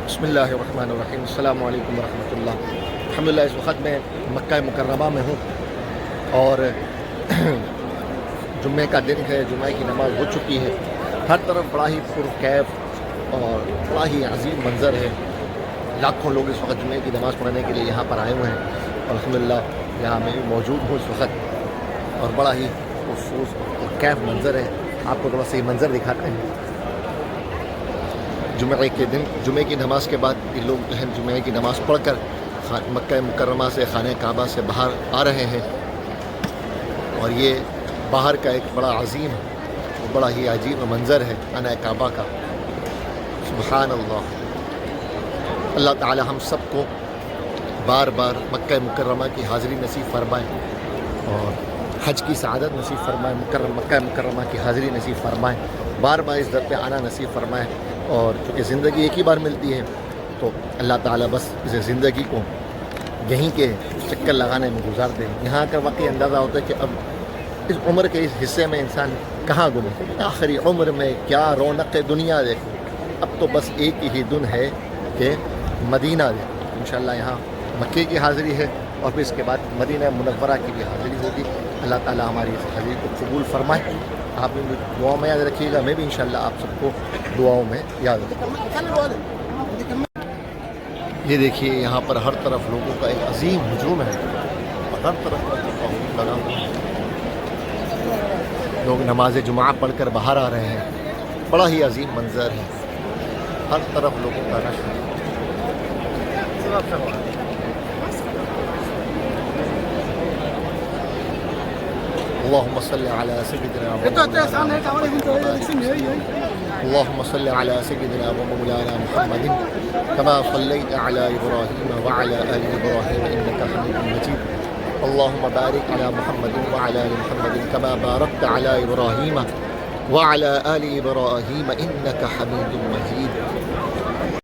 بسم اللہ الرحمن الرحیم، السلام علیکم ورحمۃ اللہ۔ الحمدللہ اس وقت میں مکہ مکرمہ میں ہوں اور جمعے کا دن ہے، جمعے کی نماز ہو چکی ہے۔ ہر طرف بڑا ہی پرکیف اور بڑا ہی عظیم منظر ہے۔ لاکھوں لوگ اس وقت جمعے کی نماز پڑھنے کے لیے یہاں پر آئے ہوئے ہیں۔ الحمدللہ یہاں میں بھی موجود ہوں اس وقت اور بڑا ہی پرکیف منظر ہے۔ آپ کو تھوڑا سا یہ منظر دکھاتے ہیں۔ جمعے کے دن جمعے کی نماز کے بعد یہ لوگ جو ہے جمعے کی نماز پڑھ کر مکہ مکرمہ سے خانہ کعبہ سے باہر آ رہے ہیں، اور یہ باہر کا ایک بڑا عظیم بڑا ہی عجیب منظر ہے خانہ کعبہ کا۔ سبحان اللہ۔ اللہ تعالی ہم سب کو بار بار مکہ مکرمہ کی حاضری نصیب فرمائے اور حج کی سعادت نصیب فرمائے، مکہ مکرمہ کی حاضری نصیب فرمائے، بار بار اس در پہ آنا نصیب فرمائے۔ اور چونکہ زندگی ایک ہی بار ملتی ہے تو اللہ تعالیٰ بس اس زندگی کو یہیں کے چکر لگانے میں گزار دے۔ یہاں کا واقعی اندازہ ہوتا ہے کہ اب اس عمر کے اس حصے میں انسان کہاں گزرے، آخری عمر میں کیا رونق دنیا دیکھو، اب تو بس ایک ہی دن ہے کہ مدینہ دیکھو۔ انشاءاللہ یہاں مکے کی حاضری ہے اور پھر اس کے بعد مدینہ منورہ کی بھی حاضری ہوگی۔ اللہ تعالیٰ ہماری اس حاضری کو قبول فرمائے۔ آپ بھی دعاؤں میں یاد رکھیے گا، میں بھی انشاءاللہ آپ سب کو دعاؤں میں یاد رکھوں گا۔ یہ دیکھیے یہاں پر ہر طرف لوگوں کا ایک عظیم ہجوم ہے اور ہر طرف لگا ہوا ہے۔ لوگ نماز جمعہ پڑھ کر باہر آ رہے ہیں، بڑا ہی عظیم منظر ہے، ہر طرف لوگوں کا رش ہے۔ اللهم صل على سيدنا اللهم صل على سيدنا ومولانا محمد كما صليت على إبراهيم وعلى آل إبراهيم إنك حميد مجيد اللهم بارك على محمد وعلى آل محمد كما باركت على إبراهيم وعلى آل إبراهيم إنك حميد مجيد